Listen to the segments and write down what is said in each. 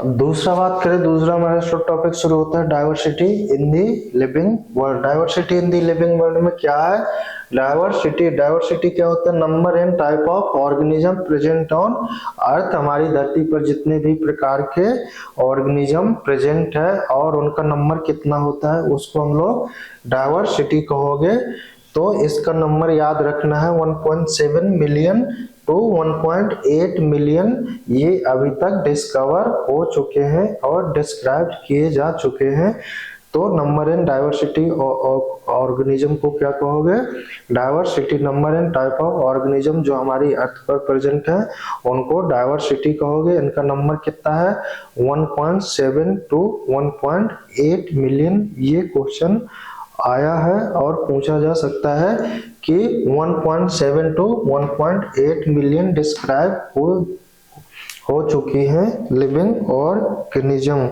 अब दूसरा बात करें, दूसरा हमारा टॉपिक शुरू होता है diversity in the living world. Diversity in the living world में क्या है? डाइवर्सिटी क्या होता है? Number and type of organism present on earth. हमारी धरती पर जितने भी प्रकार के ऑर्गेनिज्म प्रेजेंट है और उनका नंबर कितना होता है उसको हम लोग डाइवर्सिटी कहोगे। तो इसका नंबर याद रखना है 1.7 मिलियन टू 1.8 मिलियन ये अभी तक डिस्कवर हो चुके हैं और डिस्क्राइब किए जा चुके हैं। तो नंबर एंड डाइवर्सिटी ऑर्गेनिज्म को क्या कहोगे? Diversity. Number and type of organism जो हमारी अर्थ पर प्रेजेंट है उनको डाइवर्सिटी कहोगे। इनका नंबर कितना है? 1.7 टू 1.8 मिलियन। ये क्वेश्चन आया है और पूछा जा सकता है कि 1.7 टू 1.8 मिलियन डिस्क्राइब हो चुकी हैं लिविंग ऑर्गेनिज्म।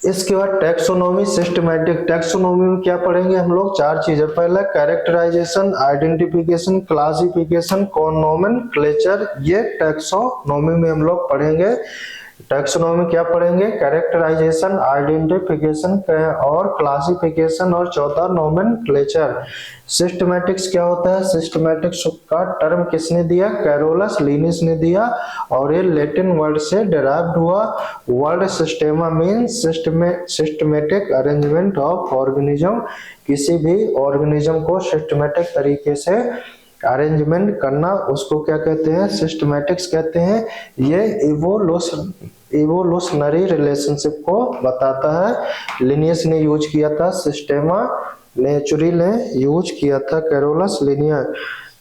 इसके बाद टैक्सोनॉमी सिस्टमैटिक। टैक्सोनॉमी में क्या पढ़ेंगे हम लोग? चार चीजें। पहला कैरेक्टराइजेशन, आइडेंटिफिकेशन, क्लासिफिकेशन, नोमेनक्लेचर। ये टैक्सोनॉमी में हम लोग पढ़ेंगे। टैक्सोनॉमी क्या पढ़ेंगे? कैरेक्टराइजेशन, आइडेंटिफिकेशन और क्लासिफिकेशन और चौथा नोमेनक्लेचर। सिस्टमैटिक्स क्या होता है? सिस्टमैटिक्स का टर्म किसने दिया? कैरोलस लिनियस ने दिया और ये लैटिन वर्ड से डिराइव्ड हुआ। Word systema means systematic arrangement of organism. किसी भी ऑर्गेनिज्म को सिस्टमैटिक तरीके से अरेंजमेंट करना उसको क्या कहते हैं? सिस्टमैटिक्स कहते हैं। ये इवोल्यूशनरी रिलेशनशिप को बताता है। लिनियस ने यूज किया था, सिस्टेमा नेचुरल ने यूज किया था, कैरोलस लिनियर।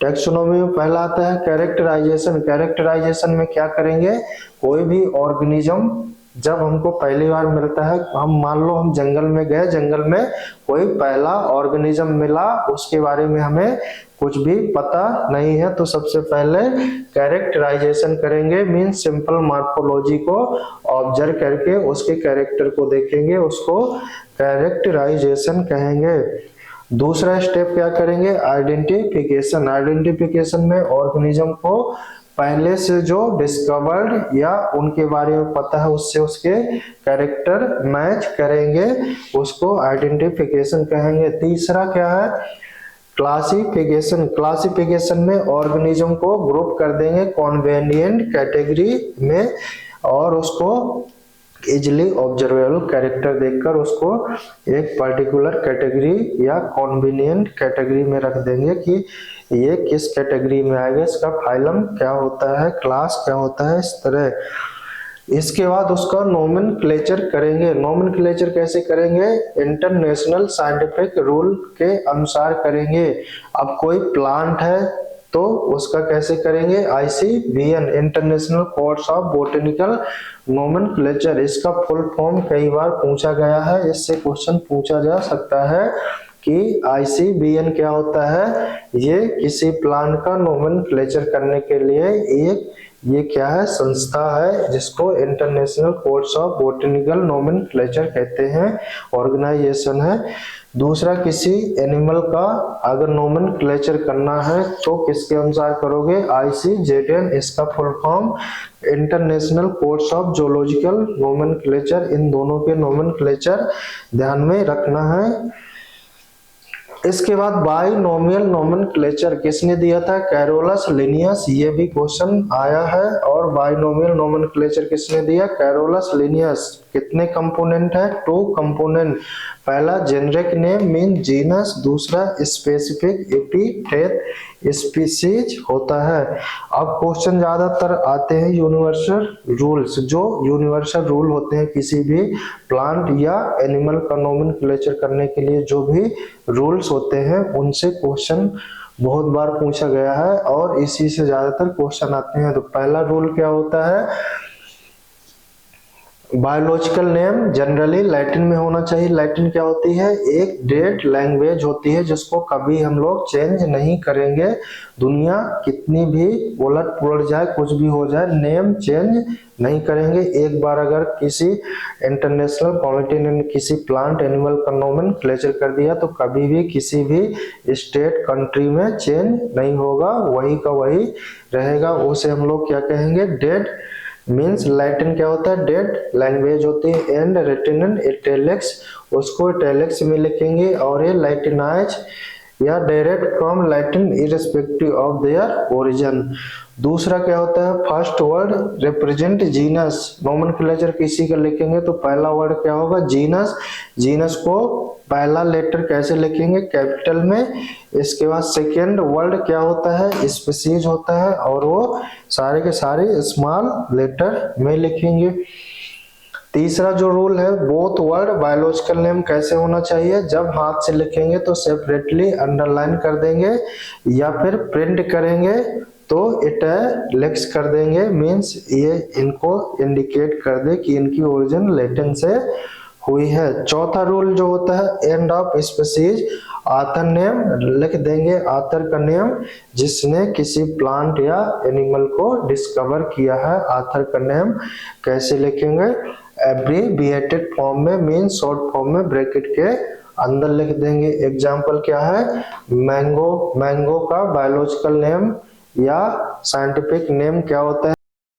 टैक्सोनॉमी में पहला आता है कैरेक्टराइजेशन। कैरेक्टराइजेशन में क्या करेंगे? कोई भी ऑर्गेनिज्म जब हमको पहली बार मिलता है, हम मान लो हम जंगल में गए, जंगल में कोई पहला ऑर्गेनिज्म मिला, उसके बारे में हमें कुछ भी पता नहीं है, तो सबसे पहले कैरेक्टराइजेशन करेंगे। मींस सिंपल मॉर्फोलॉजी को ऑब्जर्व करके उसके कैरेक्टर को देखेंगे, उसको कैरेक्टराइजेशन कहेंगे। दूसरा स्टेप क्या करेंगे? आइडेंटिफिकेशन। आइडेंटिफिकेशन में ऑर्गेनिज्म को पहले से जो डिस्कवर्ड या उनके बारे में पता है उससे उसके कैरेक्टर मैच करेंगे, उसको आइडेंटिफिकेशन कहेंगे। तीसरा क्या है? क्लासिफिकेशन। क्लासिफिकेशन में ऑर्गेनिज्म को ग्रुप कर देंगे कॉन्वेनिएंट कैटेगरी में और उसको इजिली ऑब्जर्वेबल कैरेक्टर देखकर उसको एक पर्टिकुलर कैटेगरी या कॉन्वेनिएंट कैटेगरी में रख देंगे कि ये किस कैटेगरी में आएगा, इसका फाइलम क्या होता है, क्लास क्या होता है, इस तरह। इसके बाद उसका नोमेनक्लेचर करेंगे। नोमेनक्लेचर कैसे करेंगे? इंटरनेशनल साइंटिफिक रूल के अनुसार करेंगे। अब कोई प्लांट है तो उसका कैसे करेंगे? ICBN, international codes of botanical nomenclature. इसका फुल फॉर्म कई बार पूछा गया है, इससे क्वेश्चन पूछा जा सकता है कि ICBN क्या होता है। ये किसी प्लांट का नोमेनक्लेचर करने के लिए एक ये क्या है? संस्था है जिसको international codes of botanical nomenclature कहते हैं, ऑर्गेनाइजेशन है। दूसरा, किसी एनिमल का अगर नोमेनक्लेचर करना है तो किसके अनुसार करोगे? ICZN, इसका full form international codes of zoological nomenclature. इन दोनों के नोमेनक्लेचर ध्यान में रखना है। इसके बाद बाइनोमियल नोमेनक्लेचर किसने दिया था? Carolus Linnaeus. ये भी क्वेश्चन आया है। और बाइनोमियल नोमेनक्लेचर किसने दिया? Carolus Linnaeus. कितने कंपोनेंट है? 2 कंपोनेंट। पहला जेनेरिक नेम मीन जीनस, दूसरा स्पेसिफिक एपिथेट स्पीसीज होता है। अब क्वेश्चन ज्यादातर आते हैं यूनिवर्सल रूल्स। जो यूनिवर्सल रूल होते हैं किसी भी प्लांट या एनिमल का नोमेनक्लेचर करने के लिए जो भी रूल्स होते हैं उनसे क्वेश्चन बहुत बार पूछा गया है और इसी से ज्यादातर क्वेश्चन आते हैं। तो पहला रूल क्या होता है? बायोलॉजिकल नेम जनरली लैटिन में होना चाहिए। लैटिन क्या होती है? एक डेड लैंग्वेज होती है जिसको कभी हम लोग चेंज नहीं करेंगे। दुनिया कितनी भी उलट पुलट जाए, कुछ भी हो जाए, नेम चेंज नहीं करेंगे। एक बार अगर किसी इंटरनेशनल कम्युनिटी ने किसी प्लांट एनिमल का नोमेनक्लेचर कर दिया तो कभी भी किसी भी स्टेट कंट्री में चेंज नहीं होगा, वही का वही रहेगा। उसे हम लोग क्या कहेंगे? डेड मीन्स लैटिन क्या होता है, डेड लैंग्वेज होती है। एंड रिटन इन इटैलिक्स, उसको इटैलिक्स में लिखेंगे। और ये लैटिनाइज या direct from Latin irrespective of their origin. दूसरा क्या होता है, first word represent genus, nomenclature किसी का लिखेंगे तो पहला वर्ड क्या होगा, जीनस। जीनस को पहला लेटर कैसे लिखेंगे, कैपिटल में। इसके बाद सेकेंड वर्ड क्या होता है, स्पीशीज होता है, और वो सारे के सारे स्मॉल लेटर में लिखेंगे। तीसरा जो रूल है, बोथ वर्ड बायोलॉजिकल नेम कैसे होना चाहिए, जब हाथ से लिखेंगे तो सेपरेटली अंडरलाइन कर देंगे या फिर प्रिंट करेंगे तो इटैलिक्स कर देंगे। मींस ये इनको इंडिकेट कर दे कि इनकी ओरिजिन लैटिन से हुई है। चौथा रूल जो होता है, end of species, author name लिख देंगे, ऑथर का नेम जिसने किसी प्लांट या एनिमल को डिस्कवर किया है। ऑथर का नेम कैसे लिखेंगे, एब्रीविएटेड फॉर्म में, मीन शॉर्ट फॉर्म में ब्रैकेट के अंदर लिख देंगे। एग्जांपल क्या है, मैंगो, मैंगो का बायोलॉजिकल नेम या साइंटिफिक नेम क्या होता है,